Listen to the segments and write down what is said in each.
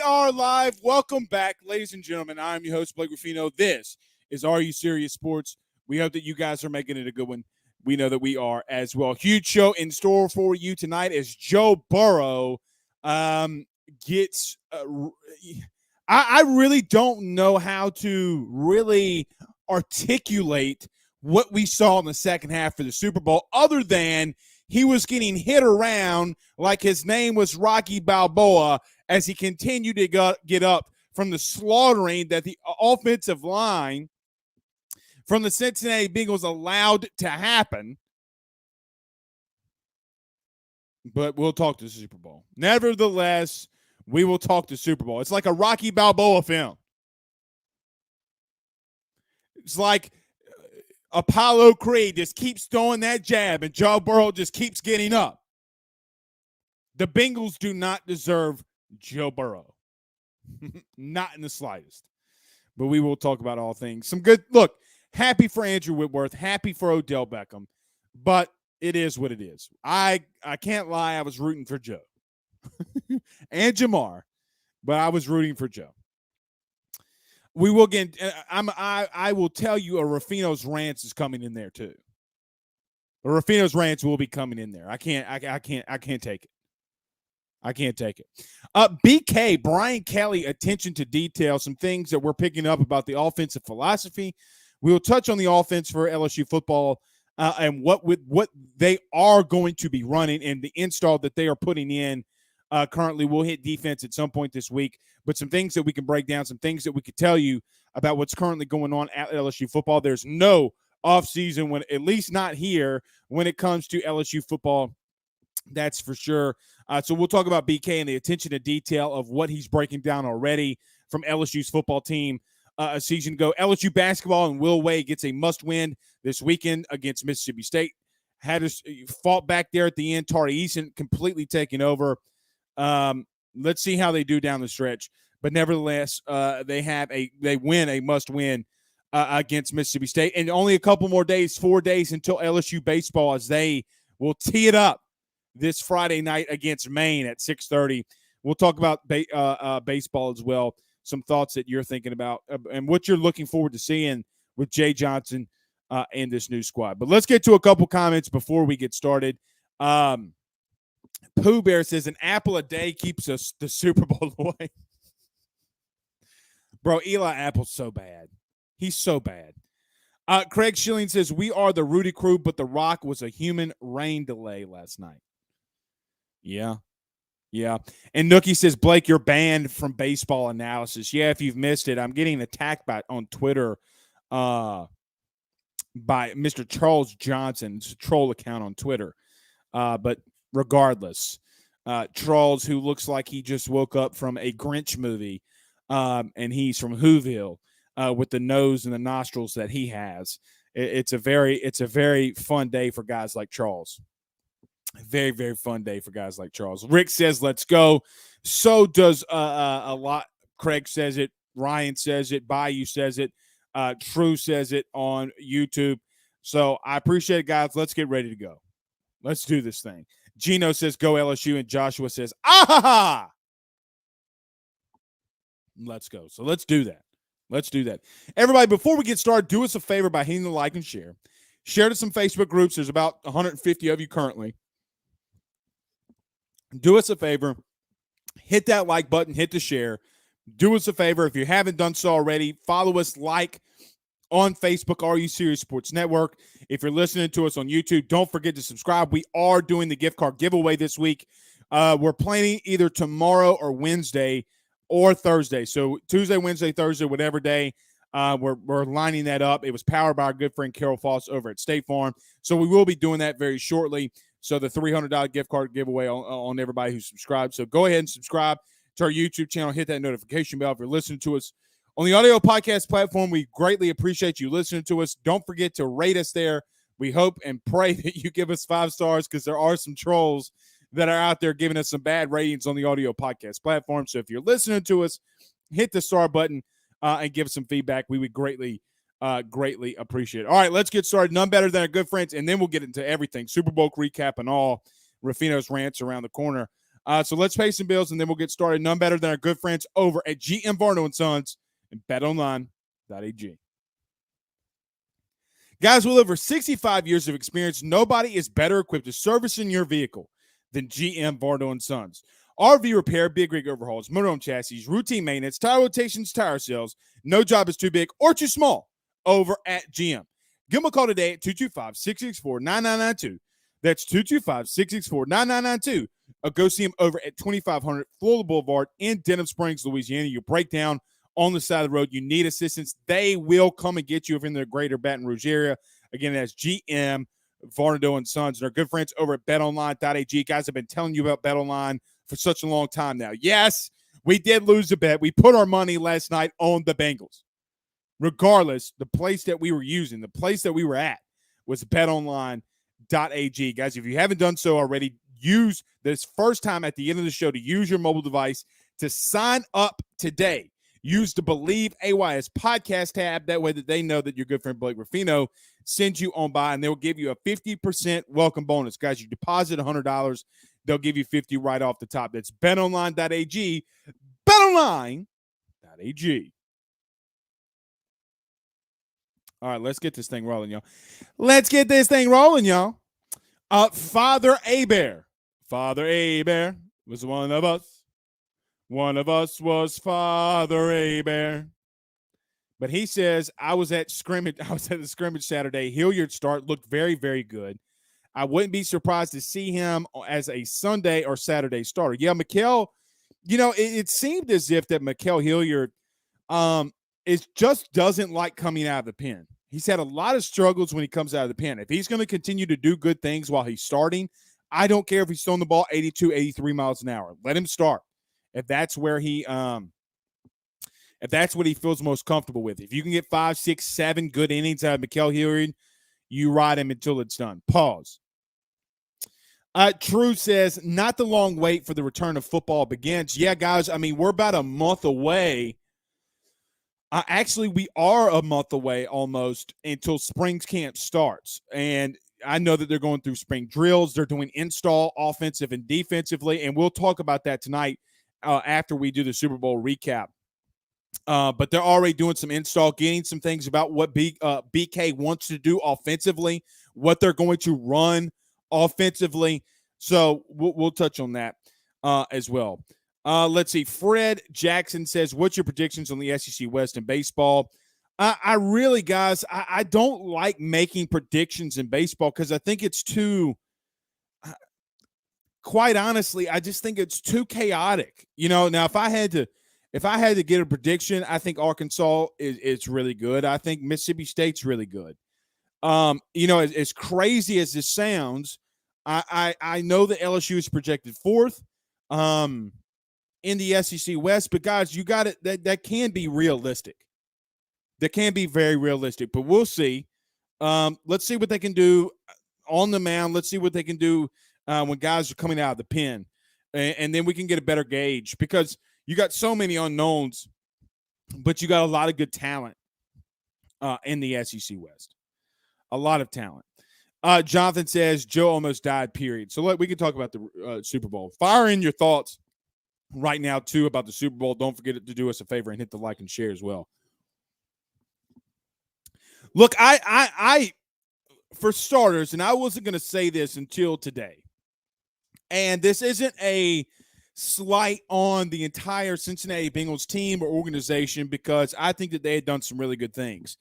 are live. Welcome back, ladies and gentlemen. I'm your host, Blake Ruffino. This is Are You Serious Sports. We hope that you guys are making it a good one. We know that we are as well. Huge show in store for you tonight as Joe Burrow gets I really don't know how to really articulate what we saw in the second half for the Super Bowl other than he was getting hit around like his name was Rocky Balboa as he continued to get up from the slaughtering that the offensive line from the Cincinnati Bengals allowed to happen. But we'll talk to the Super Bowl. Nevertheless, we will talk to Super Bowl. It's like a Rocky Balboa film. It's like Apollo Creed just keeps throwing that jab and Joe Burrow just keeps getting up. The Bengals do not deserve Joe Burrow. Not in the slightest. But we will talk about all things. Some good, look, happy for Andrew Whitworth, happy for Odell Beckham, but it is what it is. I can't lie, I was rooting for Joe. And Jamar, but I was rooting for Joe. We will get. I will tell you, a Ruffino's Rants is coming in there too. A Ruffino's Rants will be coming in there. I can't take it. I can't take it. BK, Brian Kelly, attention to detail. Some things that we're picking up about the offensive philosophy. We will touch on the offense for LSU football and what they are going to be running and the install that they are putting in. Currently, we'll hit defense at some point this week, but some things that we can break down, some things that we could tell you about what's currently going on at LSU football. There's no offseason, when at least not here, when it comes to LSU football. That's for sure. So we'll talk about BK and the attention to detail of what he's breaking down already from LSU's football team a season ago. LSU basketball and Will Wade gets a must-win this weekend against Mississippi State. Had us fought back there at the end. Tari Eason completely taking over. Let's see how they do down the stretch. But nevertheless, they win a must-win against Mississippi State. And only a couple more days, 4 days until LSU baseball, as they will tee it up this Friday night against Maine at 6:30. We'll talk about baseball as well. Some thoughts that you're thinking about and what you're looking forward to seeing with Jay Johnson and this new squad. But let's get to a couple comments before we get started. Pooh Bear says an apple a day keeps us the Super Bowl away. Bro, Eli Apple's so bad. He's so bad. Craig Schilling says we are the Rudy Crew, but The Rock was a human rain delay last night. Yeah. And Nookie says, Blake, you're banned from baseball analysis. Yeah, if you've missed it, I'm getting attacked on Twitter by Mr. Charles Johnson. It's a troll account on Twitter. But regardless, Charles, who looks like he just woke up from a Grinch movie, and he's from Whoville, with the nose and the nostrils that he has. It's a very fun day for guys like Charles. Very, very fun day for guys like Charles. Rick says, let's go. So does a lot. Craig says it. Ryan says it. Bayou says it. True says it on YouTube. So I appreciate it, guys. Let's get ready to go. Let's do this thing. Gino says, go LSU. And Joshua says, ah! Let's go. So let's do that. Let's do that. Everybody, before we get started, do us a favor by hitting the like and share. Share to some Facebook groups. There's about 150 of you currently. Do us a favor. Hit that like button. Hit the share. Do us a favor. If you haven't done so already, follow us, like on Facebook, Are You Serious Sports Network. If you're listening to us on YouTube, don't forget to subscribe. We are doing the gift card giveaway this week. We're planning either tomorrow or Wednesday or Thursday. So Tuesday, Wednesday, Thursday, whatever day, we're lining that up. It was powered by our good friend Carol Foss over at State Farm. So we will be doing that very shortly. So the $300 gift card giveaway on everybody who subscribed. So go ahead and subscribe to our YouTube channel. Hit that notification bell if you're listening to us on the audio podcast platform. We greatly appreciate you listening to us. Don't forget to rate us there. We hope and pray that you give us 5 stars, because there are some trolls that are out there giving us some bad ratings on the audio podcast platform. So if you're listening to us, hit the star button and give us some feedback. We would greatly appreciate it. All right, let's get started. None better than our good friends, and then we'll get into everything. Super Bowl recap and all. Ruffino's Rants around the corner. So let's pay some bills, and then we'll get started. None better than our good friends over at GM Varno & Sons and betonline.ag. Guys, with over 65 years of experience, nobody is better equipped to servicing your vehicle than GM Varno & Sons. RV repair, big rig overhauls, motorhome chassis, routine maintenance, tire rotations, tire sales. No job is too big or too small over at GM. Give them a call today at 225-664-9992. That's 225-664-9992. Or go see them over at 2500 Florida Boulevard in Denham Springs, Louisiana. You break down on the side of the road, you need assistance, they will come and get you if you're in the greater Baton Rouge area. Again, that's GM Varno & Sons and our good friends over at betonline.ag. Guys, I've been telling you about BetOnline for such a long time now. Yes, we did lose a bet. We put our money last night on the Bengals. Regardless, the place that we were using, the place that we were at was betonline.ag. Guys, if you haven't done so already, use this first time at the end of the show to use your mobile device to sign up today. Use the Believe AYS podcast tab. That way that they know that your good friend Blake Ruffino sends you on by, and they'll give you a 50% welcome bonus. Guys, you deposit $100, they'll give you $50 right off the top. That's betonline.ag. Betonline.ag. All right, let's get this thing rolling, y'all. Let's get this thing rolling, y'all. Father Abear. Father Abear was one of us. One of us was Father Abear. But he says, I was at the scrimmage Saturday. Hilliard start looked very, very good. I wouldn't be surprised to see him as a Sunday or Saturday starter. Yeah, Mikael, it seemed as if that Mikael Hilliard just doesn't like coming out of the pen. He's had a lot of struggles when he comes out of the pen. If he's going to continue to do good things while he's starting, I don't care if he's throwing the ball 82, 83 miles an hour. Let him start. If that's where if that's what he feels most comfortable with. If you can get 5, 6, 7 good innings out of Mikael Hilliard, you ride him until it's done. Pause. True says, not the long wait for the return of football begins. Yeah, guys, we're about a month away. Actually, we are a month away almost until spring camp starts. And I know that they're going through spring drills. They're doing install offensive and defensively, and we'll talk about that tonight after we do the Super Bowl recap. But they're already doing some install, getting some things about what BK wants to do offensively, what they're going to run offensively. So we'll touch on that as well. Let's see. Fred Jackson says, what's your predictions on the SEC West in baseball? I really, guys, I don't like making predictions in baseball because I think it's too quite honestly, I just think it's too chaotic. Now if I had to get a prediction, I think Arkansas is really good. I think Mississippi State's really good. As crazy as this sounds, I know that LSU is projected fourth in the SEC West, but guys, you got it. That can be realistic. That can be very realistic, but we'll see. Let's see what they can do on the mound. Let's see what they can do when guys are coming out of the pen, and then we can get a better gauge because you got so many unknowns, but you got a lot of good talent in the SEC West. A lot of talent. Jonathan says Joe almost died, period. So we can talk about the Super Bowl. Fire in your thoughts right now, too, about the Super Bowl. Don't forget to do us a favor and hit the like and share as well. Look, I for starters, and I wasn't going to say this until today, and this isn't a slight on the entire Cincinnati Bengals team or organization because I think that they had done some really good things.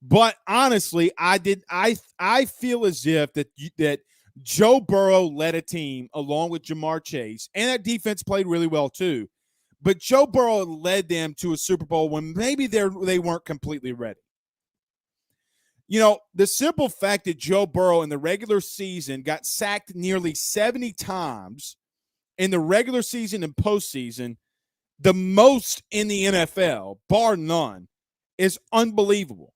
But honestly, I feel as if that Joe Burrow led a team along with Jamar Chase, and that defense played really well too. But Joe Burrow led them to a Super Bowl when maybe they weren't completely ready. The simple fact that Joe Burrow in the regular season got sacked nearly 70 times in the regular season and postseason, the most in the NFL, bar none, is unbelievable.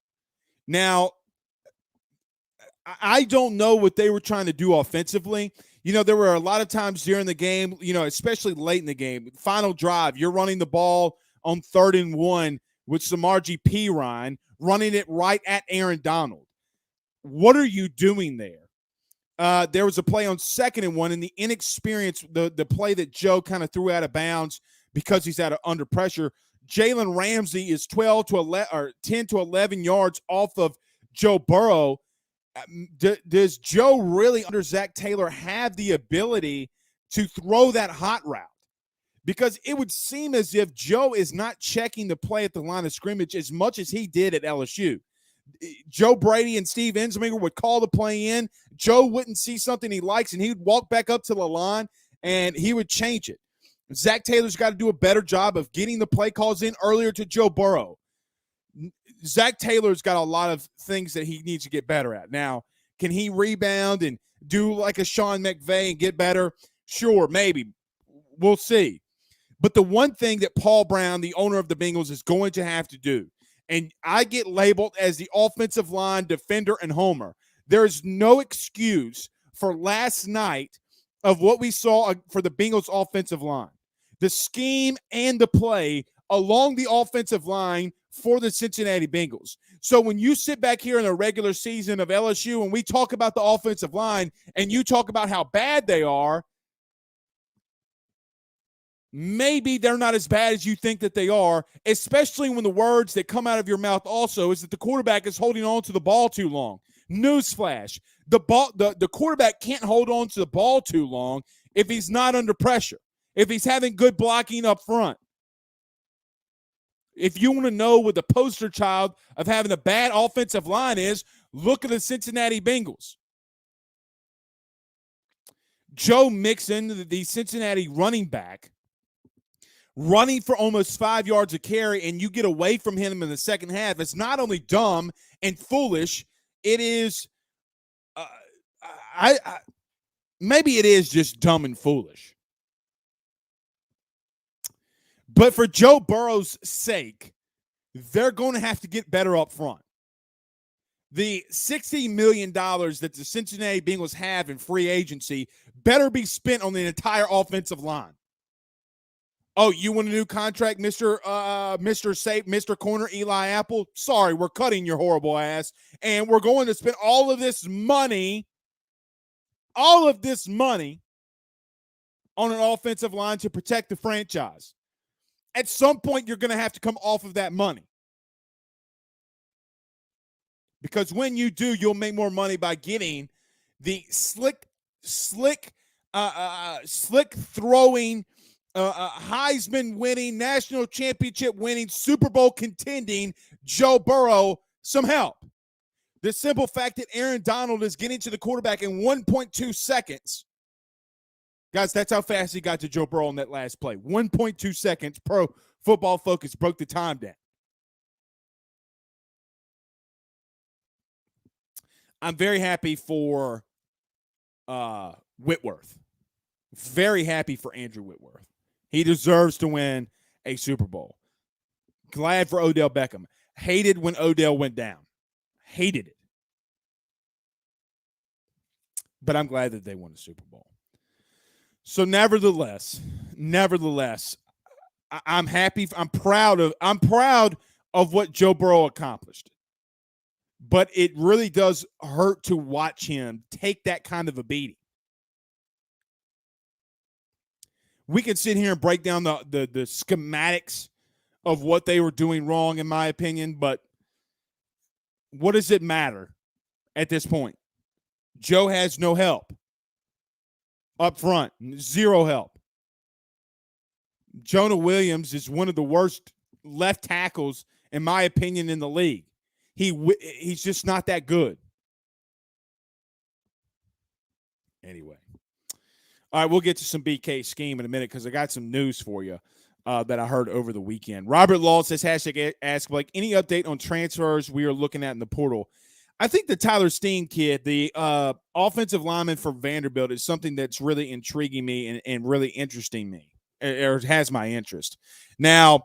Now, I don't know what they were trying to do offensively. There were a lot of times during the game, especially late in the game, final drive, you're running the ball on 3rd and 1 with Samaje Perine running it right at Aaron Donald. What are you doing there? There was a play on 2nd and 1, and the inexperience, the play that Joe kind of threw out of bounds because he's under pressure. Jalen Ramsey is 10 to 11 yards off of Joe Burrow. Does Joe really, under Zach Taylor, have the ability to throw that hot route? Because it would seem as if Joe is not checking the play at the line of scrimmage as much as he did at LSU. Joe Brady and Steve Ensminger would call the play in. Joe wouldn't see something he likes, and he would walk back up to the line, and he would change it. Zach Taylor's got to do a better job of getting the play calls in earlier to Joe Burrow. Zach Taylor's got a lot of things that he needs to get better at. Now, can he rebound and do like a Sean McVay and get better? Sure, maybe. We'll see. But the one thing that Paul Brown, the owner of the Bengals, is going to have to do, and I get labeled as the offensive line defender and homer, there's no excuse for last night of what we saw for the Bengals offensive line. The scheme and the play along the offensive line for the Cincinnati Bengals. So when you sit back here in a regular season of LSU and we talk about the offensive line and you talk about how bad they are, maybe they're not as bad as you think that they are, especially when the words that come out of your mouth also is that the quarterback is holding on to the ball too long. Newsflash, the quarterback can't hold on to the ball too long if he's not under pressure, if he's having good blocking up front. If you want to know what the poster child of having a bad offensive line is, look at the Cincinnati Bengals. Joe Mixon, the Cincinnati running back, running for almost 5 yards a carry, and you get away from him in the second half. It's not only dumb and foolish, it is maybe it is just dumb and foolish. But for Joe Burrow's sake, they're going to have to get better up front. The $60 million that the Cincinnati Bengals have in free agency better be spent on the entire offensive line. Oh, you want a new contract, Mr. Corner, Eli Apple? Sorry, we're cutting your horrible ass, and we're going to spend all of this money on an offensive line to protect the franchise. At some point, you're going to have to come off of that money. Because when you do, you'll make more money by getting the slick throwing, Heisman winning, national championship winning, Super Bowl contending Joe Burrow some help. The simple fact that Aaron Donald is getting to the quarterback in 1.2 seconds. Guys, that's how fast he got to Joe Burrow on that last play. 1.2 seconds. Pro Football Focus broke the time down. I'm very happy for Whitworth. Very happy for Andrew Whitworth. He deserves to win a Super Bowl. Glad for Odell Beckham. Hated when Odell went down. Hated it. But I'm glad that they won the Super Bowl. So nevertheless, I'm happy. I'm proud of what Joe Burrow accomplished. But it really does hurt to watch him take that kind of a beating. We can sit here and break down the schematics of what they were doing wrong, in my opinion, but what does it matter at this point? Joe has no help up front, zero help. Jonah Williams is one of the worst left tackles, in my opinion, in the league. He's just not that good. Anyway. All right, we'll get to some BK scheme in a minute because I got some news for you that I heard over the weekend. Robert Law says, hashtag ask Blake, any update on transfers we are looking at in the portal? I think the Tyler Steen kid, the offensive lineman for Vanderbilt, is something that's really intriguing me and really interesting me, or has my interest. Now,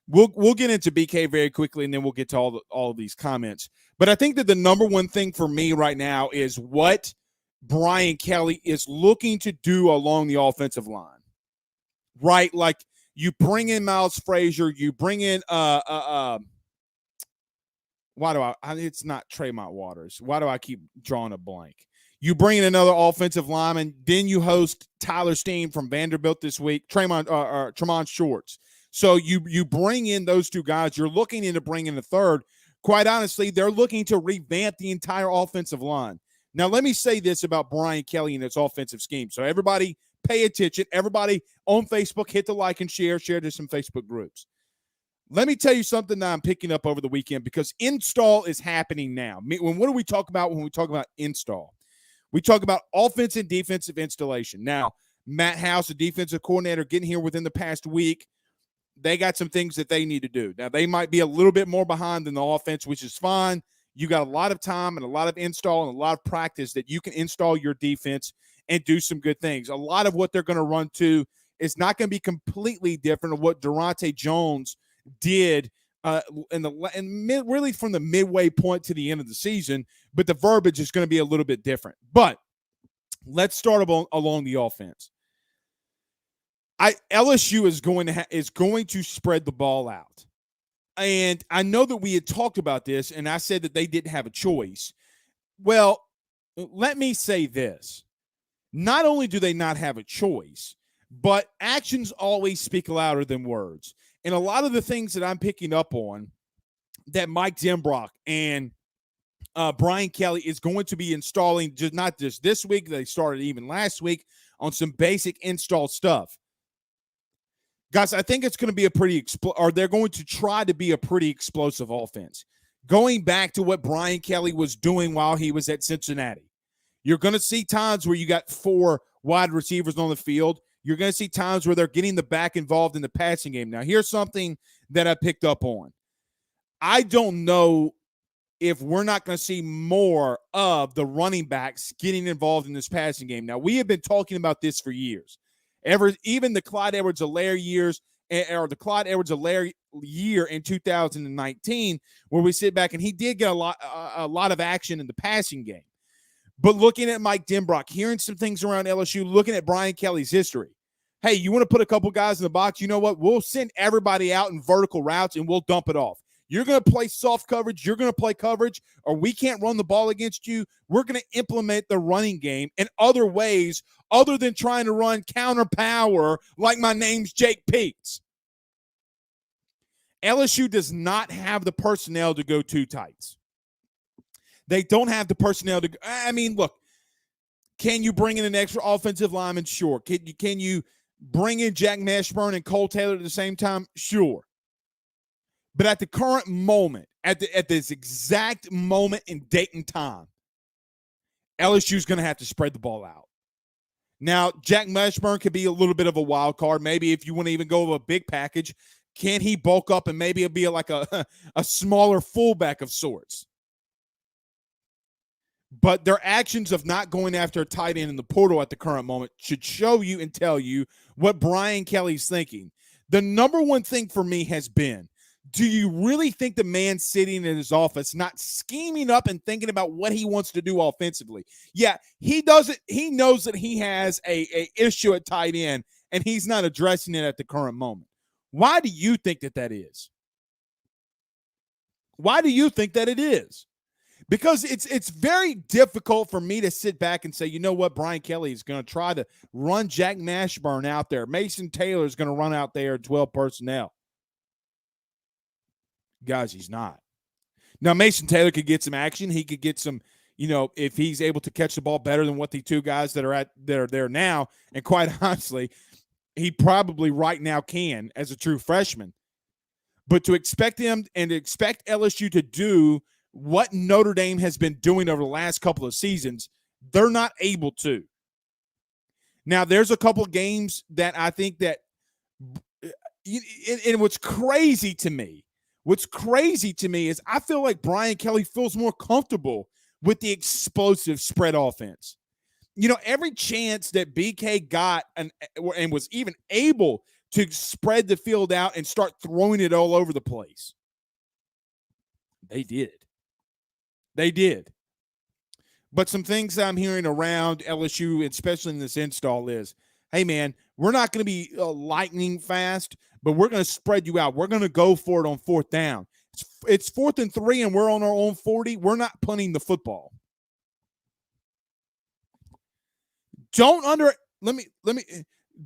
we'll get into BK very quickly, and then we'll get to all of these comments. But I think that the number one thing for me right now is what Brian Kelly is looking to do along the offensive line, right? Like you bring in Miles Frazier, you bring in it's not Tremont Waters. Why do I keep drawing a blank? You bring in another offensive lineman. Then you host Tyler Steen from Vanderbilt this week, Tremont Shorts. So you bring in those two guys. You're looking into bringing a third. Quite honestly, they're looking to revamp the entire offensive line. Now, let me say this about Brian Kelly and his offensive scheme. So everybody pay attention. Everybody on Facebook, hit the like and share to some Facebook groups. Let me tell you something that I'm picking up over the weekend, because install is happening now. What do we talk about when we talk about install? We talk about offensive and defensive installation. Now, Matt House, the defensive coordinator, getting here within the past week, they got some things that they need to do. Now, they might be a little bit more behind than the offense, which is fine. You got a lot of time and a lot of install and a lot of practice that you can install your defense and do some good things. A lot of what they're going to run to is not going to be completely different of what Durante Jones did really from the midway point to the end of the season, but the verbiage is going to be a little bit different. But let's start along the offense. LSU is going to spread the ball out. And I know that we had talked about this, and I said that they didn't have a choice. Well, let me say this. Not only do they not have a choice, but actions always speak louder than words. And a lot of the things that I'm picking up on that Mike Denbrock and Brian Kelly is going to be installing, not just this week, they started even last week, on some basic install stuff. Guys, I think it's going to be they're going to try to be a pretty explosive offense. Going back to what Brian Kelly was doing while he was at Cincinnati. You're going to see times where you got 4 wide receivers on the field. You're going to see times where they're getting the back involved in the passing game. Now, here's something that I picked up on. I don't know if we're not going to see more of the running backs getting involved in this passing game. Now, we have been talking about this for years. Even the Clyde Edwards-Helaire years, or the Clyde Edwards-Helaire year in 2019, where we sit back and he did get a lot of action in the passing game. But looking at Mike Denbrock, hearing some things around LSU, looking at Brian Kelly's history, hey, you want to put a couple guys in the box? You know what? We'll send everybody out in vertical routes and we'll dump it off. You're going to play soft coverage. You're going to play coverage, or we can't run the ball against you. We're going to implement the running game in other ways other than trying to run counter power like my name's Jake Peets. LSU does not have the personnel to go two tights. They don't have the personnel to – I mean, look, can you bring in an extra offensive lineman? Sure. Can you bring in Jack Mashburn and Cole Taylor at the same time? Sure. But at the current moment, at this exact moment in date and time, LSU's going to have to spread the ball out. Now, Jack Mashburn could be a little bit of a wild card. Maybe if you want to even go with a big package, can he bulk up and maybe it'll be like a smaller fullback of sorts? But their actions of not going after a tight end in the portal at the current moment should show you and tell you what Brian Kelly's thinking. The number one thing for me has been, do you really think the man sitting in his office not scheming up and thinking about what he wants to do offensively? Yeah, he does it. He knows that he has a issue at tight end, and he's not addressing it at the current moment. Why do you think that is? Why do you think that it is? Because it's very difficult for me to sit back and say, you know what, Brian Kelly is going to try to run Jack Mashburn out there. Mason Taylor is going to run out there at 12 personnel. Guys, he's not. Now, Mason Taylor could get some action. He could get some, if he's able to catch the ball better than what the two guys that are there now. And quite honestly, he probably right now can as a true freshman. But to expect him and to expect LSU to do what Notre Dame has been doing over the last couple of seasons, they're not able to. Now, there's a couple of games that I think that and what's crazy to me is I feel like Brian Kelly feels more comfortable with the explosive spread offense. Every chance that BK got and was even able to spread the field out and start throwing it all over the place, they did. But some things I'm hearing around LSU, especially in this install, is, hey, man, we're not going to be lightning fast, but we're going to spread you out. We're going to go for it on fourth down. It's 4th and 3, and we're on our own 40. We're not punting the football. don't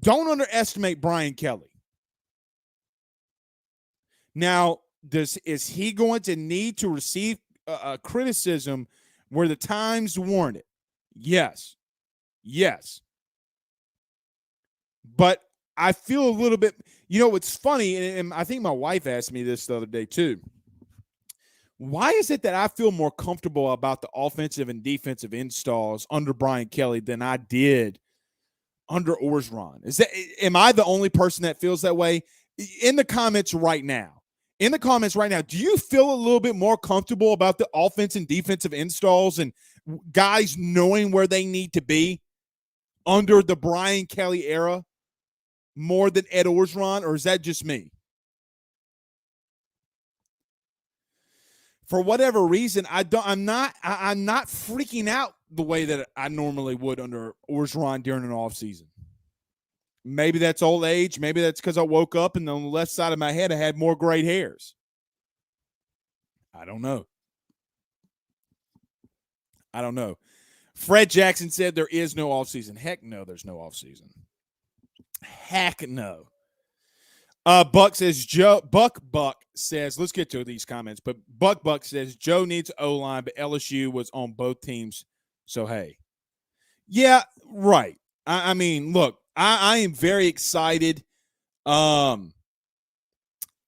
underestimate Brian Kelly. Now, is he going to need to receive criticism where the times warrant it? Yes. But I feel a little bit, it's funny, and I think my wife asked me this the other day too. Why is it that I feel more comfortable about the offensive and defensive installs under Brian Kelly than I did under Orgeron? Am I the only person that feels that way? In the comments right now, do you feel a little bit more comfortable about the offense and defensive installs and guys knowing where they need to be under the Brian Kelly era more than Ed Orgeron, or is that just me? For whatever reason, I'm not freaking out the way that I normally would under Orgeron during an offseason. Maybe that's old age. Maybe that's because I woke up and on the left side of my head I had more gray hairs. I don't know. Fred Jackson said there is no offseason. Heck no, there's no offseason. Heck no. Buck says, let's get to these comments, but Buck says, Joe needs O-line, but LSU was on both teams, so hey. Yeah, right. I mean, look, I am very excited. I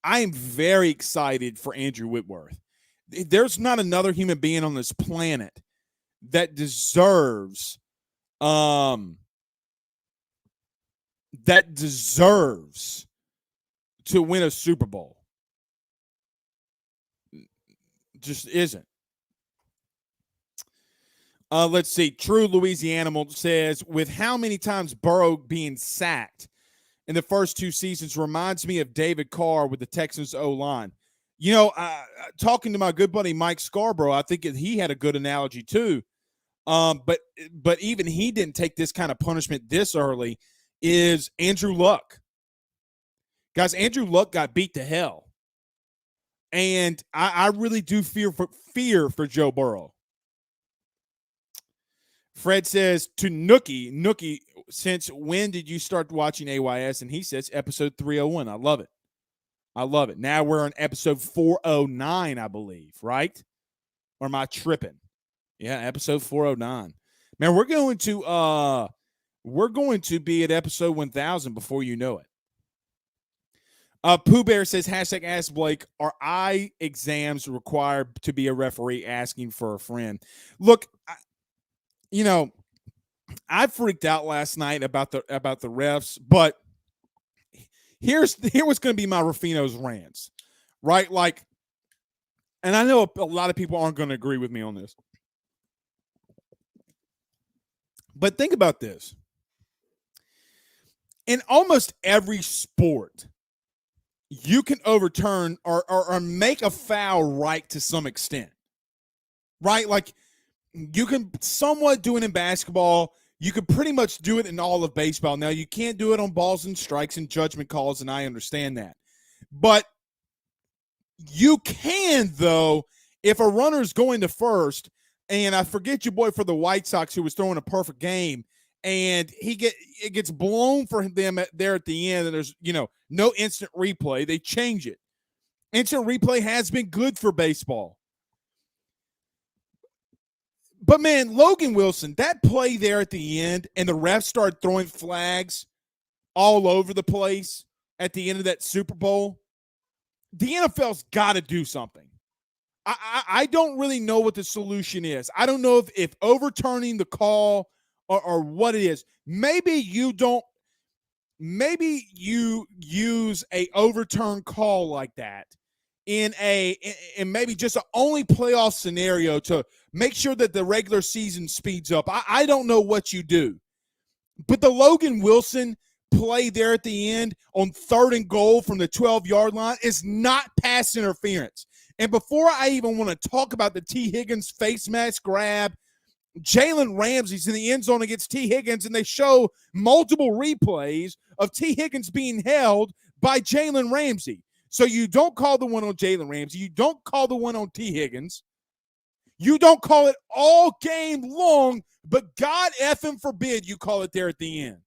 am very excited for Andrew Whitworth. There's not another human being on this planet that deserves to win a Super Bowl. Just isn't. Let's see. True Louisiana says, with how many times Burrow being sacked in the first two seasons reminds me of David Carr with the Texans O-line. Talking to my good buddy Mike Scarborough, I think he had a good analogy too. But even he didn't take this kind of punishment this early, is Andrew Luck. Guys, Andrew Luck got beat to hell. And I really do fear for Joe Burrow. Fred says to Nookie, since when did you start watching AYS? And he says episode 301. I love it. Now we're on episode 409, I believe, right? Or am I tripping? Yeah, episode 409. Man, we're going to be at episode 1000 before you know it. Pooh Bear says, hashtag ask Blake, are eye exams required to be a referee? Asking for a friend. Look, I freaked out last night about the refs, but here was going to be my Rufino's rants, right? Like, and I know a lot of people aren't going to agree with me on this, but think about this. In almost every sport, you can overturn or make a foul right to some extent, right? Like, you can somewhat do it in basketball. You can pretty much do it in all of baseball. Now, you can't do it on balls and strikes and judgment calls, and I understand that. But you can, though, if a runner's going to first, and I forget your boy for the White Sox who was throwing a perfect game, and it gets blown for them there at the end, and there's, no instant replay. They change it. Instant replay has been good for baseball. But, man, Logan Wilson, that play there at the end, and the refs started throwing flags all over the place at the end of that Super Bowl, the NFL's got to do something. I don't really know what the solution is. I don't know if overturning the call or what it is. Maybe you use a overturned call like that in maybe just an only playoff scenario to make sure that the regular season speeds up. I don't know what you do. But the Logan Wilson play there at the end on 3rd and goal from the 12-yard line is not pass interference. And before I even want to talk about the T. Higgins face mask grab, Jalen Ramsey's in the end zone against T. Higgins, and they show multiple replays of T. Higgins being held by Jalen Ramsey. So you don't call the one on Jalen Ramsey. You don't call the one on T. Higgins. You don't call it all game long, but God effing forbid you call it there at the end.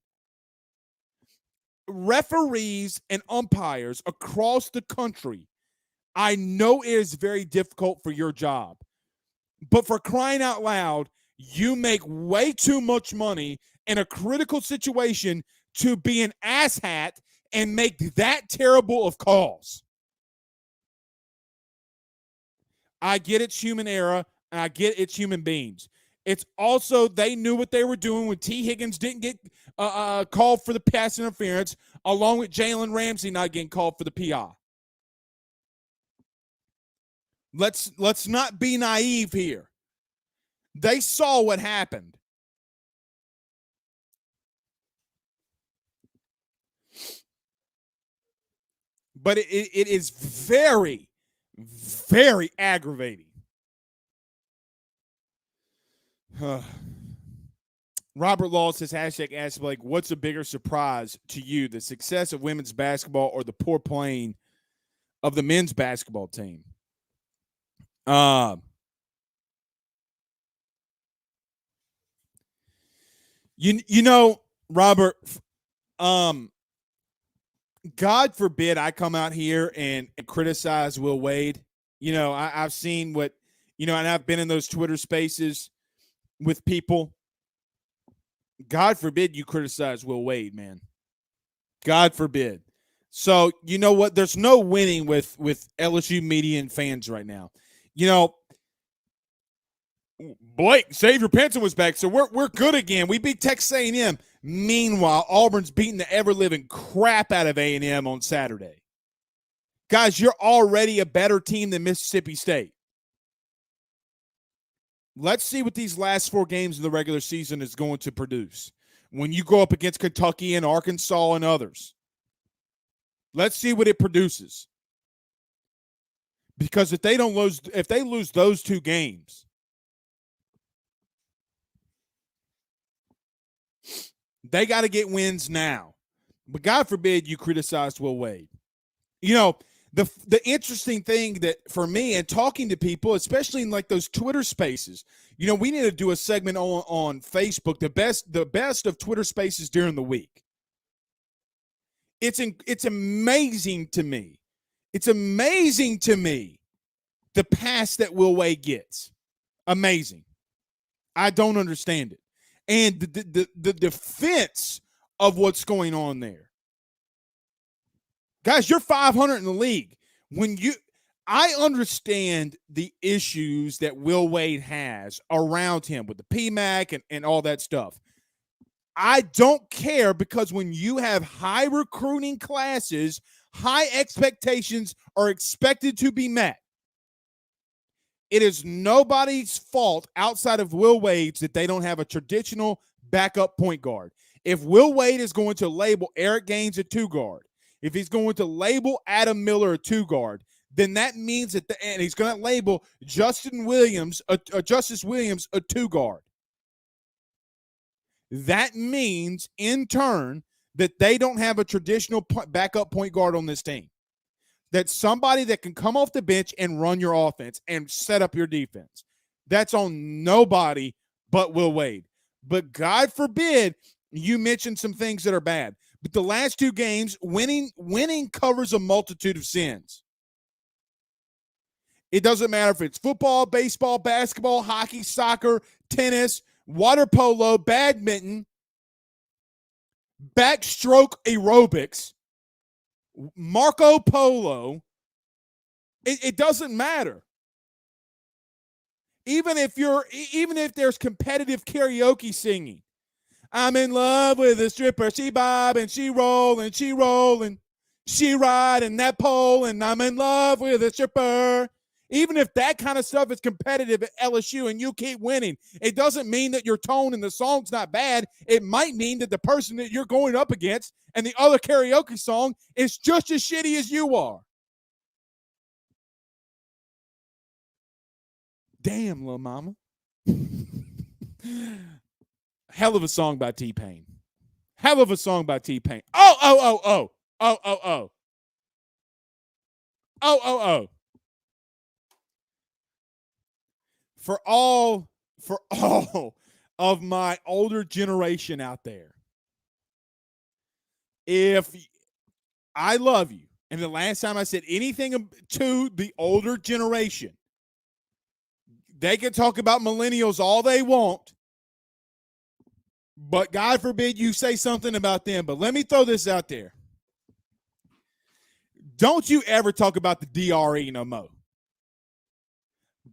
Referees and umpires across the country, I know it is very difficult for your job, but for crying out loud, you make way too much money in a critical situation to be an asshat and make that terrible of calls. I get it's human error, and I get it's human beings. It's also they knew what they were doing when T. Higgins didn't get called for the pass interference, along with Jalen Ramsey not getting called for the PI. Let's not be naive here. They saw what happened. But it is very, very aggravating. Robert Law says, hashtag Ask Blake, what's a bigger surprise to you, the success of women's basketball or the poor playing of the men's basketball team? You know, Robert, God forbid I come out here and criticize Will Wade. You know, I've seen what, you know, and I've been in those Twitter spaces with people. God forbid you criticize Will Wade, man. God forbid. So, you know what? There's no winning with LSU media and fans right now. You know, Blake, Xavier Penson was back, so we're good again. We beat Texas A&M. Meanwhile, Auburn's beating the ever-living crap out of A&M on Saturday. Guys, you're already a better team than Mississippi State. Let's see what these last 4 games in the regular season is going to produce when you go up against Kentucky and Arkansas and others. Let's see what it produces. Because if they lose those 2 games, they got to get wins now. But God forbid you criticize Will Wade. You know, the interesting thing that for me and talking to people, especially in like those Twitter spaces, you know, we need to do a segment on Facebook, the best of Twitter spaces during the week. It's amazing to me. It's amazing to me the pass that Will Wade gets. Amazing. I don't understand it. And the defense of what's going on there. Guys, you're 500 in the league. I understand the issues that Will Wade has around him with the PMAC and all that stuff. I don't care because when you have high recruiting classes, high expectations are expected to be met. It is nobody's fault outside of Will Wade's that they don't have a traditional backup point guard. If Will Wade is going to label Eric Gaines a 2-guard, if he's going to label Adam Miller a 2-guard, then that means that and he's going to label Justice Williams a 2-guard. That means, in turn, that they don't have a traditional backup point guard on this team. That's somebody that can come off the bench and run your offense and set up your defense. That's on nobody but Will Wade. But God forbid you mention some things that are bad. But the last 2 games, winning covers a multitude of sins. It doesn't matter if it's football, baseball, basketball, hockey, soccer, tennis, water polo, badminton, backstroke aerobics, Marco Polo. It doesn't matter. Even if there's competitive karaoke singing. I'm in love with a stripper. She bob and she roll and she roll and she ride in that pole and I'm in love with a stripper. Even if that kind of stuff is competitive at LSU and you keep winning, it doesn't mean that your tone in the song's not bad. It might mean that the person that you're going up against and the other karaoke song is just as shitty as you are. Damn, little mama. Hell of a song by T-Pain. Hell of a song by T-Pain. Oh, oh, oh, oh. Oh, oh, oh. Oh, oh, oh. for all of my older generation out there, if I love you, and the last time I said anything to the older generation, they can talk about millennials all they want, but God forbid you say something about them. But let me throw this out there. Don't you ever talk about the DRE no more.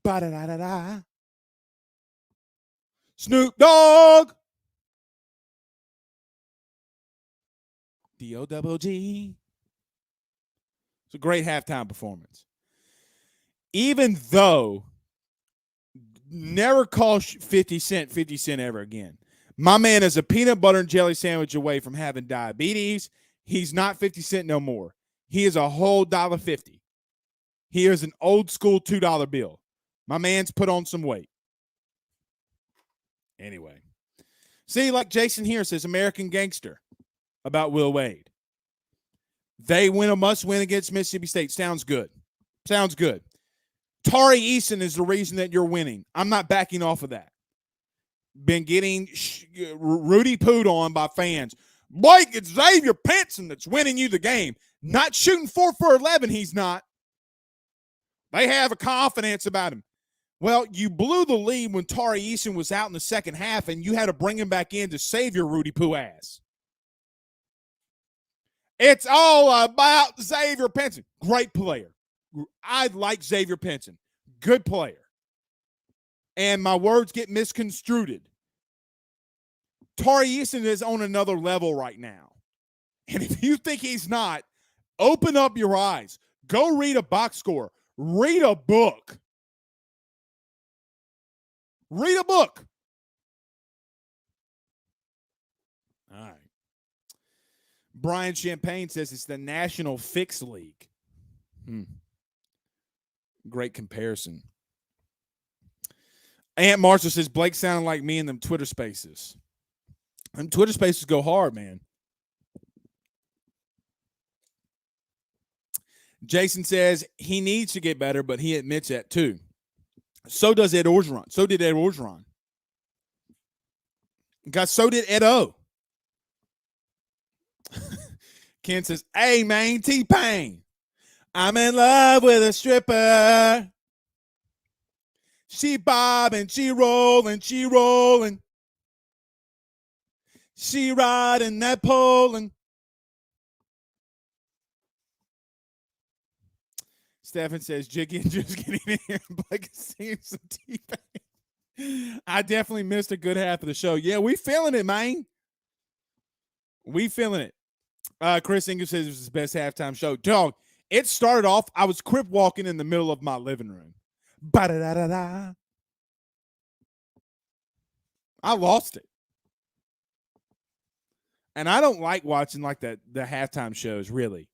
Ba-da-da-da-da. Snoop Dogg. D-O-double-G. It's a great halftime performance. Even though, never call 50 Cent ever again. My man is a peanut butter and jelly sandwich away from having diabetes. He's not 50 Cent no more. He is a whole $1.50. He is an old school $2 bill. My man's put on some weight. Anyway. See, like Jason here says, American Gangster about Will Wade. They win a must-win against Mississippi State. Sounds good. Sounds good. Tari Eason is the reason that you're winning. I'm not backing off of that. Been getting Rudy pooed on by fans. Blake, it's Xavier Pinson that's winning you the game. Not shooting 4 for 11, he's not. They have a confidence about him. Well, you blew the lead when Tari Eason was out in the second half, and you had to bring him back in to save your Rudy Poo ass. It's all about Xavier Pinson. Great player. I like Xavier Pinson. Good player. And my words get misconstrued. Tari Eason is on another level right now. And if you think he's not, open up your eyes. Go read a box score. Read a book. Read a book. All right. Brian Champagne says it's the National Fix League. Great comparison. Aunt Marshall says Blake sounded like me in them Twitter spaces. And Twitter spaces go hard, man. Jason says he needs to get better, but he admits that too. So does Ed Orgeron. So did Ed Orgeron. God, so did Ed O. Ken says, hey, man, T-Pain. I'm in love with a stripper. She bobbing, she rolling, she rolling. She riding that pole. And Stephen says, Jiggy and just getting in here and Blake is seeing some T-Pain. I definitely missed a good half of the show. Yeah, we feeling it, man. We feeling it. Chris English says it was his best halftime show. Dog, it started off, I was crip walking in the middle of my living room. Ba-da-da-da-da. I lost it. And I don't like watching like the halftime shows, really.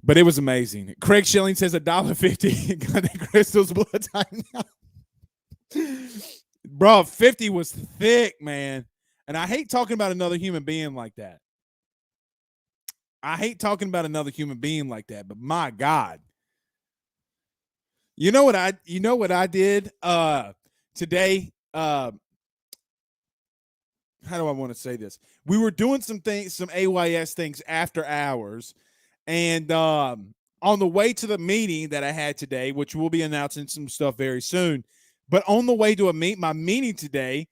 But it was amazing. Craig Schilling says $1.50. Got the Crystal's blood time now. Bro, 50 was thick, man. And I hate talking about another human being like that. I hate talking about another human being like that, but my God. You know what I did today? How do I want to say this? We were doing some AYS things after hours, and on the way to the meeting that I had today, which we'll be announcing some stuff very soon, but on the way to my meeting today,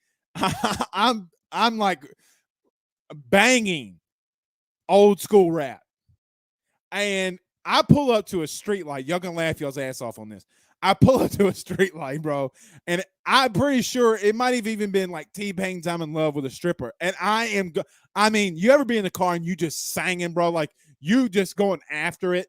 I'm like banging old school rap. And I pull up to a street light. Y'all gonna laugh y'all's ass off on this. I pull up to a street light, bro. And I'm pretty sure it might have even been like T-Pain's I'm in love with a stripper. And I mean, you ever be in the car and you just singing, bro? Like you just going after it.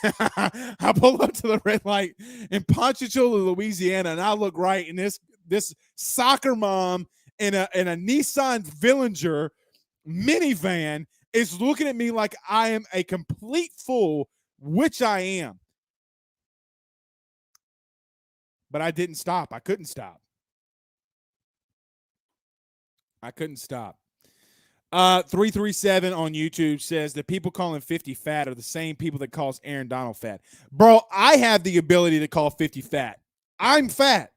I pull up to the red light in Ponchatoula, Louisiana, and I look right, and this soccer mom in a Nissan Villinger minivan is looking at me like I am a complete fool, which I am. But I didn't stop. I couldn't stop. 337 on YouTube says the people calling 50 fat are the same people that calls Aaron Donald fat. Bro, I have the ability to call 50 fat. I'm fat.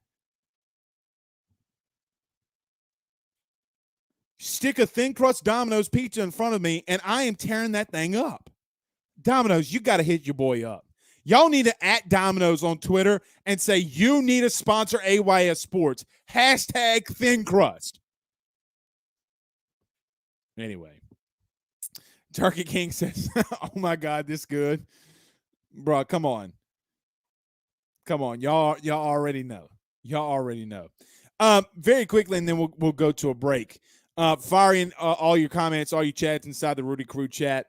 Stick a thin crust Domino's pizza in front of me, and I am tearing that thing up. Domino's, you got to hit your boy up. Y'all need to @ Domino's on Twitter and say you need to sponsor AYS Sports. Hashtag thin crust. Anyway, Turkey King says, oh my God, this good. Bro, come on. Come on. Y'all already know. Y'all already know. Very quickly, and then we'll go to a break. Fire in all your comments, all your chats inside the Rudy Crew chat.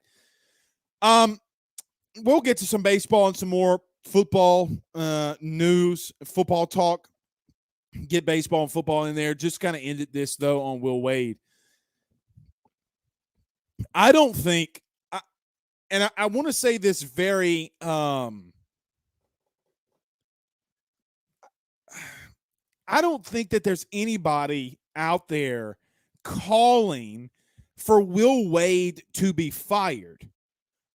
We'll get to some baseball and some more football news, football talk. Get baseball and football in there. Just kind of ended this, though, on Will Wade. I don't think, I want to say this very I don't think that there's anybody out there calling for Will Wade to be fired.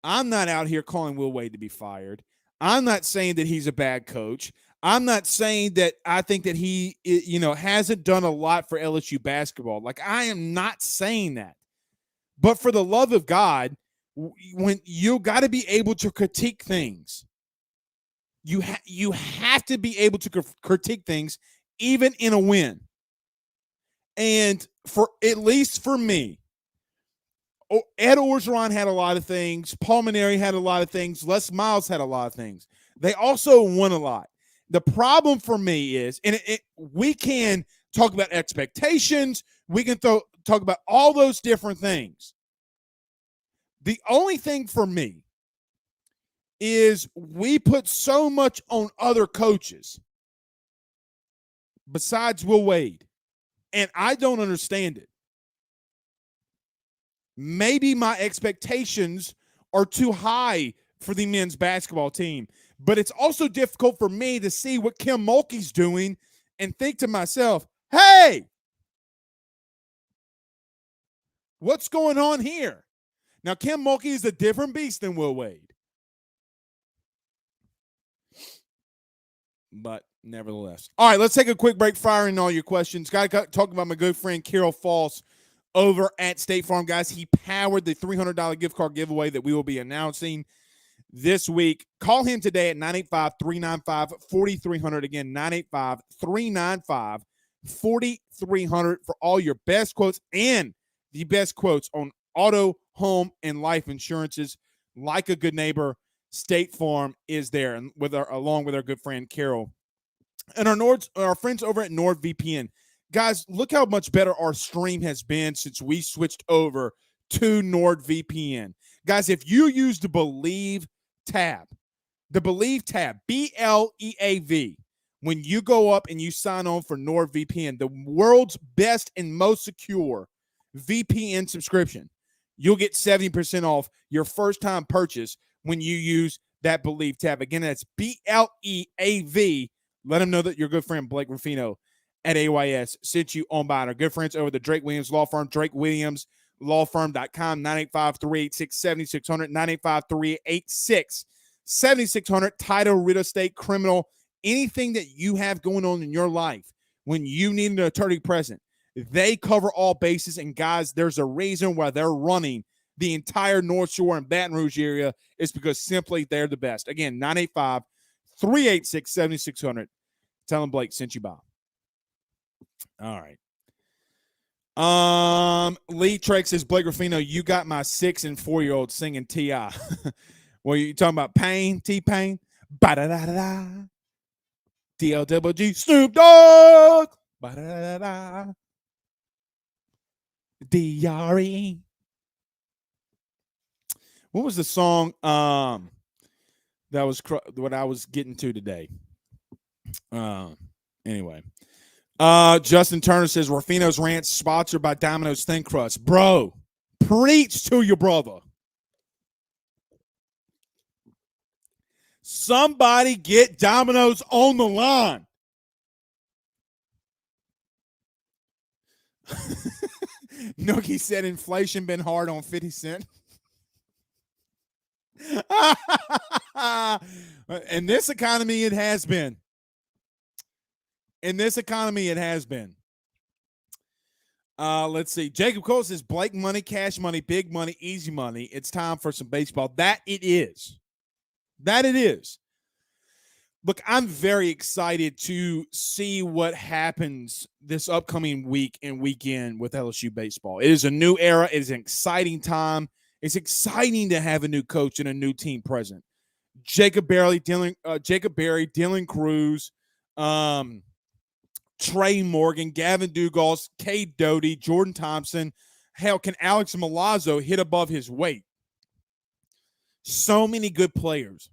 I'm not out here calling Will Wade to be fired. I'm not saying that he's a bad coach. I'm not saying that I think that he, hasn't done a lot for LSU basketball. Like, I am not saying that. But for the love of God, when you got to be able to critique things, you have to be able to critique things even in a win. And for at least for me, Ed Orgeron had a lot of things. Paul Maneri had a lot of things. Les Miles had a lot of things. They also won a lot. The problem for me is, and we can talk about expectations. We can talk about all those different things. The only thing for me is we put so much on other coaches besides Will Wade, and I don't understand it. Maybe my expectations are too high for the men's basketball team, but it's also difficult for me to see what Kim Mulkey's doing and think to myself, hey, what's going on here? Now, Kim Mulkey is a different beast than Will Wade. But nevertheless. All right, let's take a quick break, firing all your questions. Got to talk about my good friend Carol Falls over at State Farm, guys. He powered the $300 gift card giveaway that we will be announcing this week. Call him today at 985-395-4300. Again, 985-395-4300 for all your best quotes and the best quotes on auto, home, and life insurances. Like a good neighbor, State Farm is there, and along with our good friend Carol and our friends over at NordVPN. Guys, look how much better our stream has been since we switched over to NordVPN. Guys, if you use the Believe tab, BLEAV, when you go up and you sign on for NordVPN, the world's best and most secure VPN subscription, you'll get 70% off your first time purchase when you use that Believe tab. Again, that's BLEAV. Let them know that your good friend Blake Rufino at AYS sent you on by. Our good friends over the Drake Williams Law Firm, drakewilliamslawfirm.com, 985-386-7600, 985-386-7600, title, real estate, criminal, anything that you have going on in your life when you need an attorney present. They cover all bases, and guys, there's a reason why they're running the entire North Shore and Baton Rouge area. Is because simply they're the best. Again, 985-386-7600. Tell them Blake sent you by. All right. Lee Trek says, Blake Rufino, you got my 6 and 4-year-old singing T.I. Well, you talking about Pain, T-Pain? Ba-da-da-da-da. DLWG, Snoop Dogg. Ba-da-da-da-da. D-R-E. What was the song that was what I was getting to today? Anyway. Justin Turner says, Rufino's Rants sponsored by Domino's Thin Crust. Bro, preach to your brother. Somebody get Domino's on the line. Nookie said inflation been hard on 50 Cent. In this economy, it has been. In this economy, it has been. Let's see. Jacob Cole says Blake money, cash money, big money, easy money. It's time for some baseball. That it is. That it is. Look, I'm very excited to see what happens this upcoming week and weekend with LSU baseball. It is a new era. It is an exciting time. It's exciting to have a new coach and a new team present. Jacob Berry, Dylan Cruz, Trey Morgan, Gavin Dugals, Cade Doty, Jordan Thompson. Hell, can Alex Milazzo hit above his weight? So many good players.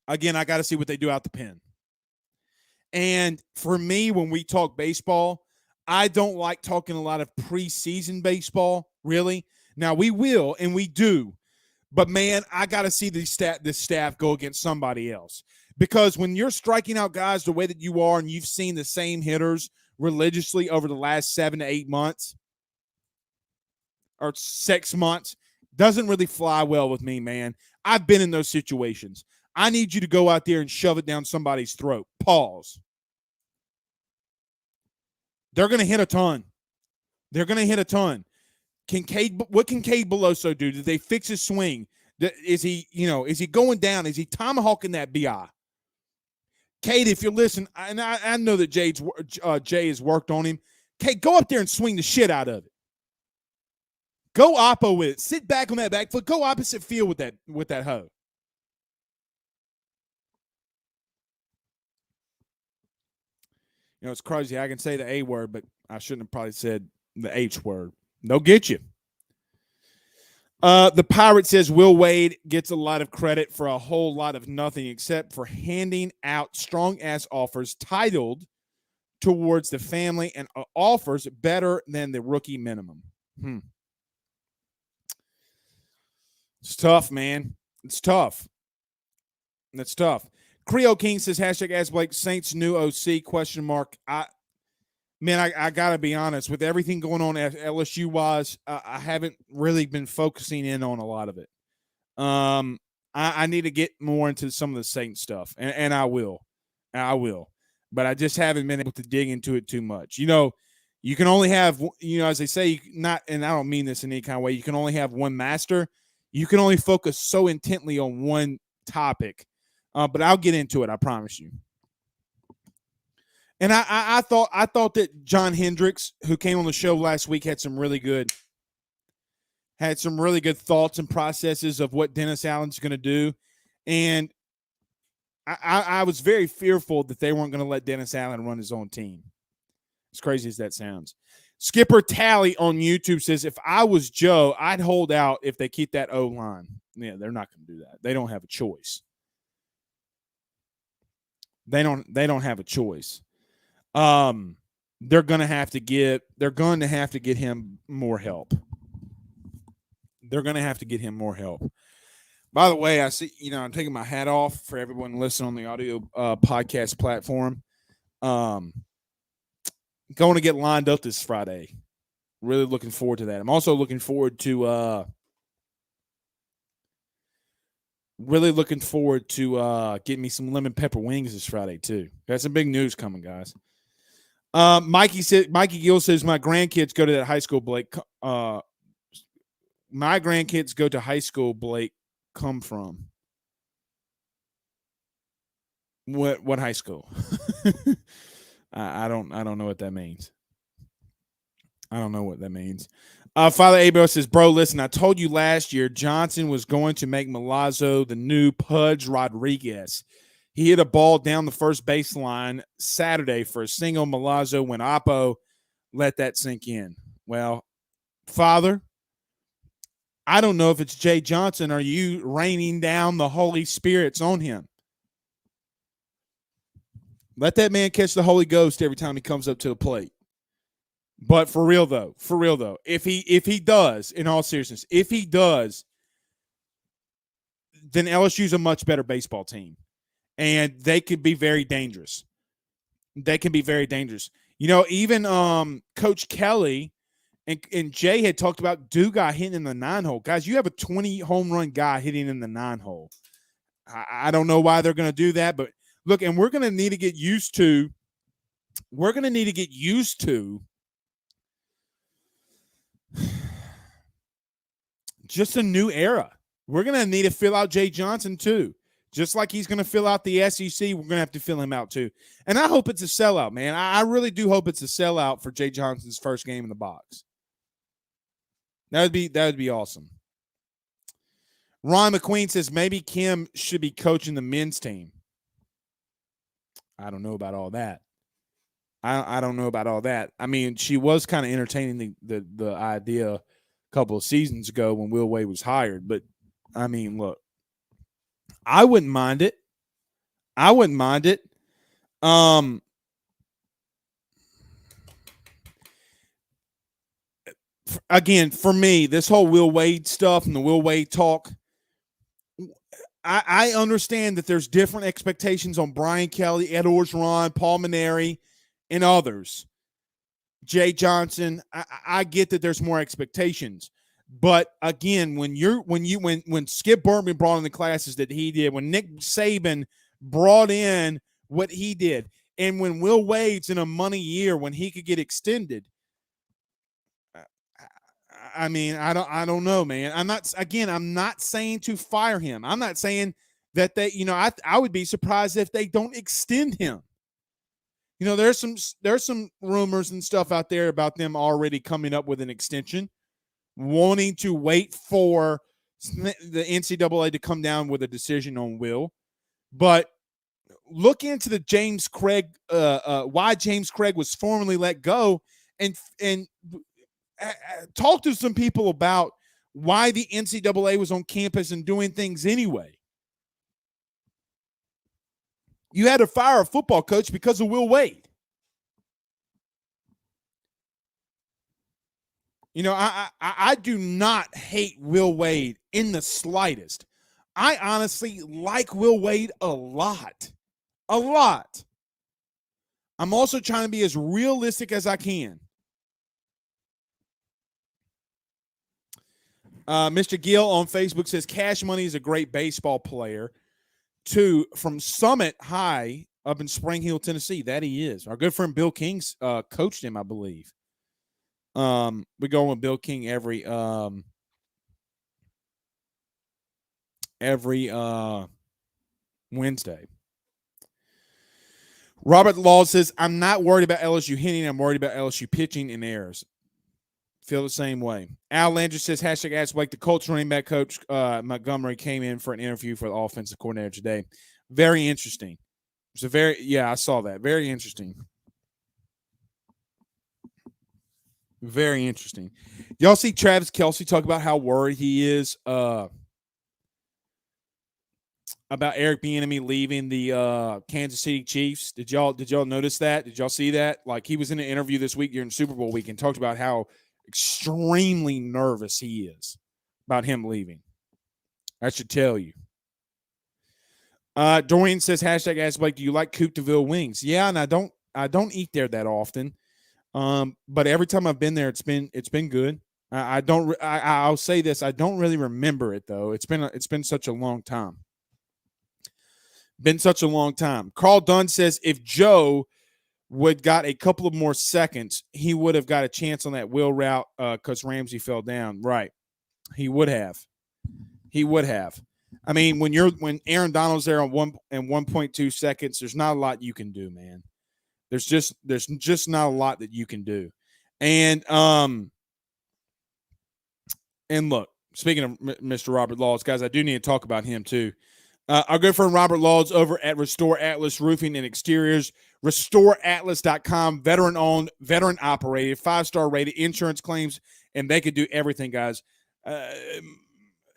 Again, I got to see what they do out the pen. And for me, when we talk baseball, I don't like talking a lot of preseason baseball, really. Now, we will, and we do. But, man, I got to see this staff go against somebody else. Because when you're striking out guys the way that you are and you've seen the same hitters religiously over the last 7 to 8 months or 6 months, doesn't really fly well with me, man. I've been in those situations. I need you to go out there and shove it down somebody's throat. Pause. They're going to hit a ton. They're going to hit a ton. What can Cade Beloso do? Did they fix his swing? Is he going down? Is he tomahawking that BI? Cade, if you're listening, and I know that Jay has worked on him. Cade, go up there and swing the shit out of it. Go oppo with it. Sit back on that back foot. Go opposite field with that hoe. You know, it's crazy. I can say the A word, but I shouldn't have probably said the H word. They'll get you. The Pirate says Will Wade gets a lot of credit for a whole lot of nothing except for handing out strong-ass offers titled towards the family and offers better than the rookie minimum. It's tough, man. It's tough. That's tough. Creole King says, hashtag Ask Blake, Saints new OC, question mark. I got to be honest. With everything going on LSU-wise, I haven't really been focusing in on a lot of it. I need to get more into some of the Saints stuff, and I will. But I just haven't been able to dig into it too much. You know, you can only have, as they say, and I don't mean this in any kind of way, you can only have one master. You can only focus so intently on one topic. But I'll get into it, I promise you. And I thought that John Hendricks, who came on the show last week, had some really good thoughts and processes of what Dennis Allen's going to do. And I was very fearful that they weren't going to let Dennis Allen run his own team. As crazy as that sounds. Skipper Tally on YouTube says, if I was Joe, I'd hold out if they keep that O-line. Yeah, they're not going to do that. They don't have a choice. They don't have a choice. They're going to have to get him more help. They're going to have to get him more help. By the way, I see, I'm taking my hat off for everyone listening on the audio podcast platform. Going to get lined up this Friday. Really looking forward to that. I'm also looking forward to getting me some lemon pepper wings this Friday too. Got some big news coming, guys. Mikey Gill says my grandkids go to that high school, Blake. My grandkids go to high school, Blake. Come from what high school? I don't know what that means. Father Abel says, bro, listen, I told you last year Johnson was going to make Milazzo the new Pudge Rodriguez. He hit a ball down the first baseline Saturday for a single. Milazzo when Oppo let that sink in. Well, Father, I don't know if it's Jay Johnson. Are you raining down the Holy Spirits on him? Let that man catch the Holy Ghost every time he comes up to the plate. But for real though, if he does, in all seriousness, if he does, then LSU's a much better baseball team. And they could be very dangerous. Even Coach Kelly and Jay had talked about Dugas hitting in the 9-hole. Guys, you have a 20 home run guy hitting in the 9-hole. I don't know why they're going to do that, but look, and we're going to need to get used to we're going to need to get used to just a new era. We're going to need to fill out Jay Johnson too. Just like he's going to fill out the SEC, we're going to have to fill him out too. And I hope it's a sellout, man. I really do hope it's a sellout for Jay Johnson's first game in the box. That would be awesome. Ron McQueen says maybe Kim should be coaching the men's team. I don't know about all that. I don't know about all that. I mean, she was kind of entertaining the idea a couple of seasons ago when Will Wade was hired. But, I mean, look, I wouldn't mind it. Again, for me, this whole Will Wade stuff and the Will Wade talk, I understand that there's different expectations on Brian Kelly, Ed Orgeron, Paul Maneri, and others. Jay Johnson, I get that there's more expectations. But again, when Skip Bertman brought in the classes that he did, when Nick Saban brought in what he did, and when Will Wade's in a money year when he could get extended, I mean, I don't know, man. I'm not saying to fire him. I'm not saying that I would be surprised if they don't extend him. There's some rumors and stuff out there about them already coming up with an extension, wanting to wait for the NCAA to come down with a decision on Will. But look into the James Craig, why James Craig was formerly let go, and talk to some people about why the NCAA was on campus and doing things anyway. You had to fire a football coach because of Will Wade. I do not hate Will Wade in the slightest. I honestly like Will Wade a lot. A lot. I'm also trying to be as realistic as I can. Mr. Gill on Facebook says Cash Money is a great baseball player. From Summit High up in Spring Hill, Tennessee. That he is. Our good friend Bill King's coached him, I believe. We go with Bill King every Wednesday. Robert Law says, I'm not worried about LSU hitting. I'm worried about LSU pitching and errors. Feel the same way. Al Landry says, hashtag Ask Blake, the Colts running back coach Montgomery came in for an interview for the offensive coordinator today. Very interesting. I saw that. Very interesting. Very interesting. Y'all see Travis Kelce talk about how worried he is about Eric Bieniemy leaving the Kansas City Chiefs? Did y'all notice that? Did y'all see that? Like, he was in an interview this week during Super Bowl week and talked about how extremely nervous he is about him leaving. I should tell you. Dorian says, hashtag Ask Blake, do you like Coupe de Ville wings? Yeah, and I don't eat there that often. But every time I've been there, it's been good. I'll say this, I don't really remember it though. It's been such a long time. Carl Dunn says if Joe would got a couple of more seconds, he would have got a chance on that wheel route because Ramsey fell down. Right. He would have. I mean, when Aaron Donald's there on 1.2 seconds, there's not a lot you can do, man. There's just not a lot that you can do. And look, speaking of Mr. Robert Laws, guys, I do need to talk about him too. Our good friend Robert Laws over at Restore Atlas Roofing and Exteriors, restoreatlas.com, veteran-owned, veteran-operated, 5-star rated insurance claims, and they could do everything, guys.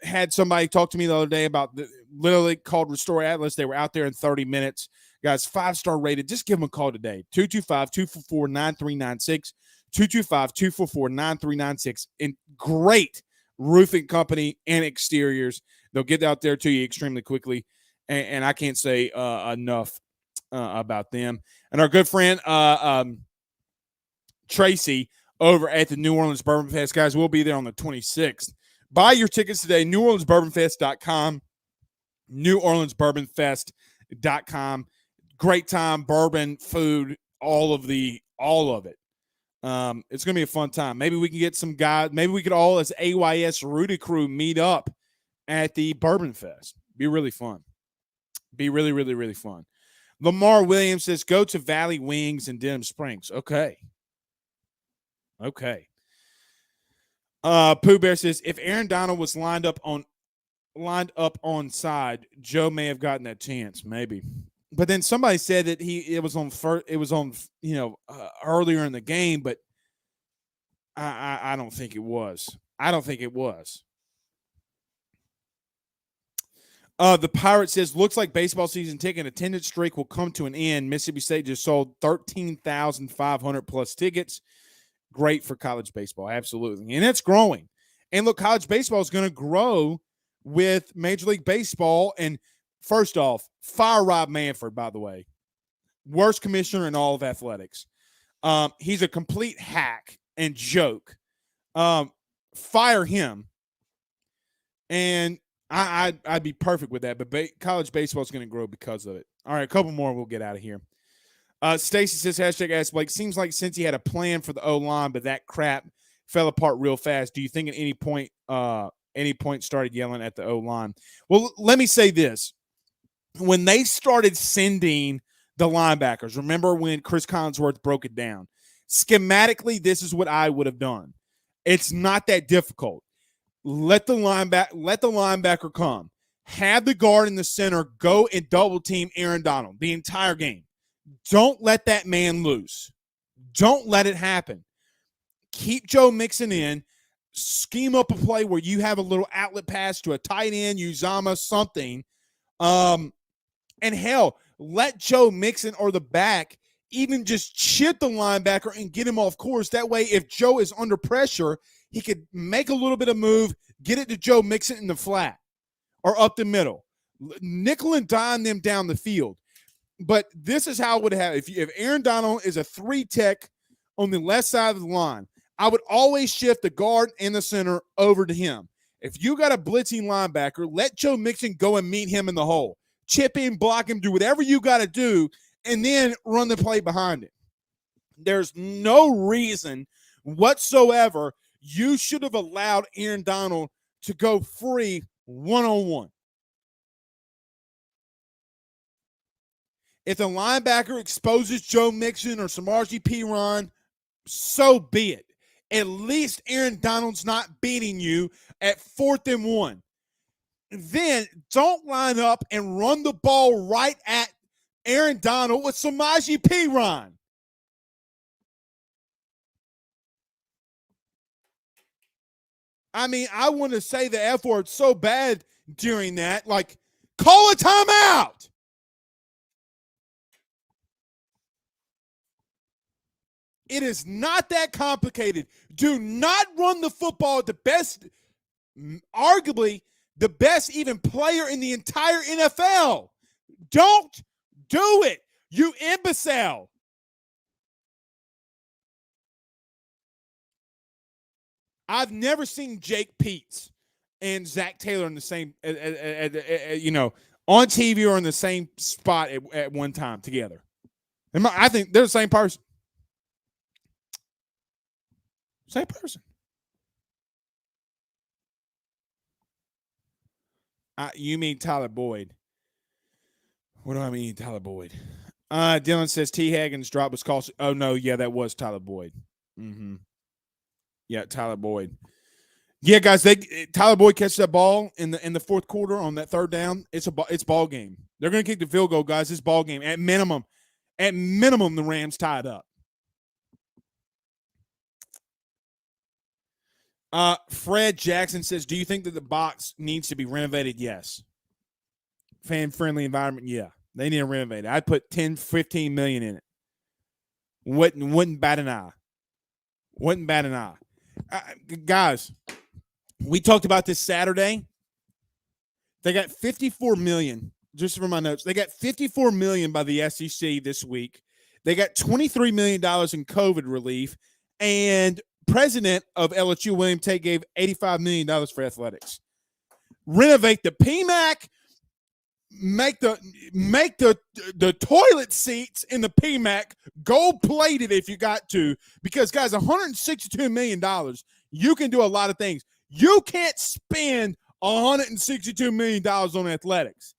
Had somebody talk to me the other day about literally called Restore Atlas. They were out there in 30 minutes. Guys, 5-star rated. Just give them a call today. 225-244-9396. 225-244-9396. And great roofing company and exteriors. They'll get out there to you extremely quickly. And I can't say enough about them. And our good friend Tracy over at the New Orleans Bourbon Fest. Guys, we'll be there on the 26th. Buy your tickets today, NewOrleansBourbonFest.com, NewOrleansBourbonFest.com. Great time, bourbon, food, all of it. It's going to be a fun time. Maybe we can get some guys. Maybe we could all, as AYS Rudy Crew, meet up at the Bourbon Fest. Be really fun. Be really, really, really fun. Lamar Williams says, go to Valley Wings in Denham Springs. Okay. Pooh Bear says, if Aaron Donald was lined up on side, Joe may have gotten that chance. Maybe. But then somebody said that it was on earlier in the game, but I don't think it was. The Pirate says, looks like baseball season ticket attendance streak will come to an end. Mississippi State just sold 13,500 plus tickets. Great for college baseball, absolutely. And it's growing. And look, college baseball is going to grow with Major League Baseball. And first off, fire Rob Manfred, by the way. Worst commissioner in all of athletics. He's a complete hack and joke. Fire him. And I'd be perfect with that. But college baseball is going to grow because of it. All right, a couple more. We'll get out of here. Stacy says, hashtag Ask Blake, seems like since he had a plan for the O-line, but that crap fell apart real fast. Do you think at any point started yelling at the O-line? Well, let me say this. When they started sending the linebackers, remember when Chris Collinsworth broke it down? Schematically, this is what I would have done. It's not that difficult. Let the linebacker come. Have the guard in the center go and double team Aaron Donald the entire game. Don't let that man loose. Don't let it happen. Keep Joe Mixon in. Scheme up a play where you have a little outlet pass to a tight end, Uzama, something. And hell, let Joe Mixon or the back even just chip the linebacker and get him off course. That way, if Joe is under pressure, he could make a little bit of move, get it to Joe Mixon in the flat or up the middle. Nickel and dime them down the field. But this is how it would have. If Aaron Donald is a 3-tech on the left side of the line, I would always shift the guard and the center over to him. If you got a blitzing linebacker, let Joe Mixon go and meet him in the hole. Chip in, block him, do whatever you got to do, and then run the play behind it. There's no reason whatsoever you should have allowed Aaron Donald to go free one-on-one. If the linebacker exposes Joe Mixon or Samaje Perine, so be it. At least Aaron Donald's not beating you at 4th and 1. Then don't line up and run the ball right at Aaron Donald with Samaje Perine. I mean, I want to say the F word so bad during that. Like, call a timeout. It is not that complicated. Do not run the football at the best, arguably the best even player in the entire NFL. Don't do it, you imbecile. I've never seen Jake Peets and Zach Taylor in the same, on TV or in the same spot at one time together. I think they're the same person. Same person. You mean Tyler Boyd. What do I mean, Tyler Boyd? Dylan says T. Hagen's drop was costly. Oh, no, yeah, that was Tyler Boyd. Mm-hmm. Yeah, Tyler Boyd. Yeah, guys, Tyler Boyd catches that ball in the fourth quarter on that third down. It's ball game. They're going to kick the field goal, guys. It's ball game. At minimum, the Rams tied up. Fred Jackson says, do you think that the box needs to be renovated? Yes. Fan-friendly environment? Yeah. They need to renovate it. I'd put 10, 15 million in it. Wouldn't bat an eye. Guys, we talked about this Saturday. They got $54 million, just for my notes. They got $54 million by the SEC this week. They got $23 million in COVID relief, and president of LSU, William Tate, gave $85 million for athletics. Renovate the PMAC, make the toilet seats in the PMAC gold plated if you got to, because guys, $162 million, you can do a lot of things. You can't spend $162 million on athletics.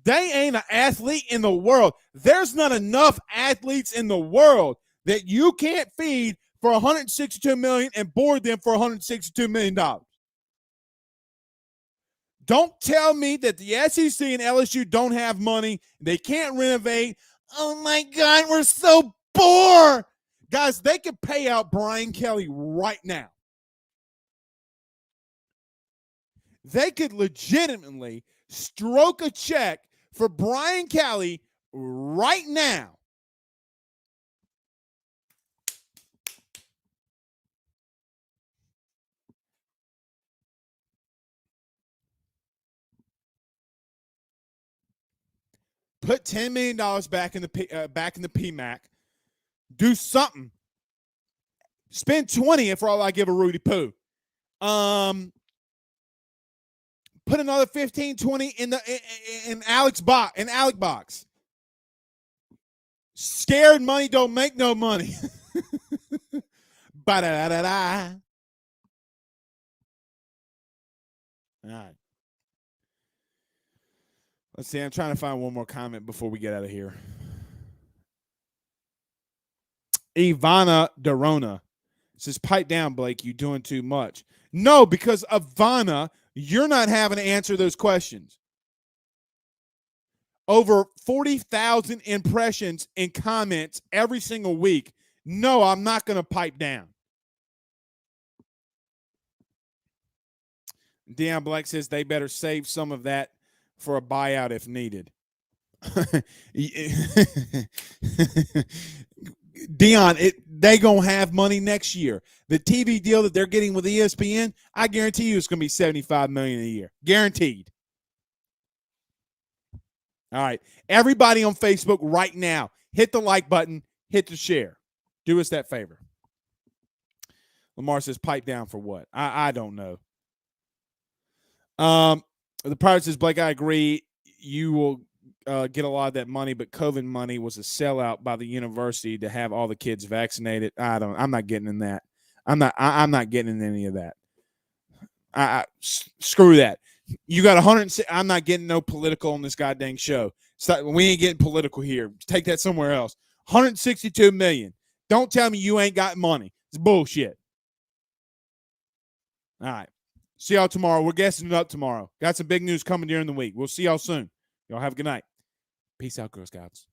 They ain't an athlete in the world. There's not enough athletes in the world that you can't feed for $162 million and board them for $162 million. Don't tell me that the SEC and LSU don't have money. They can't renovate. Oh, my God, we're so poor. Guys, they could pay out Brian Kelly right now. They could legitimately stroke a check for Brian Kelly right now. Put $10 million back in the PMAC. Do something. Spend 20 for all I give a Rudy Poo. Put another 15, 20 in Alec box. Scared money don't make no money. Ba-da-da-da-da. All right. Let's see. I'm trying to find one more comment before we get out of here. Ivana Dorona says, pipe down, Blake. You doing too much. No, because Ivana, you're not having to answer those questions. Over 40,000 impressions and comments every single week. No, I'm not going to pipe down. Deion Black says they better save some of that for a buyout if needed. Deion, they going to have money next year. The TV deal that they're getting with ESPN, I guarantee you it's going to be $75 million a year. Guaranteed. All right. Everybody on Facebook right now, hit the like button, hit the share. Do us that favor. Lamar says, pipe down for what? I don't know. The Pirate says, Blake, I agree. You will get a lot of that money, but COVID money was a sellout by the university to have all the kids vaccinated. I'm not getting in that. I'm not getting in any of that. Screw that. You got 100. I'm not getting no political on this goddamn show. We ain't getting political here. Take that somewhere else. 162 million. Don't tell me you ain't got money. It's bullshit. All right. See y'all tomorrow. We're guessing it up tomorrow. Got some big news coming during the week. We'll see y'all soon. Y'all have a good night. Peace out, Girl Scouts.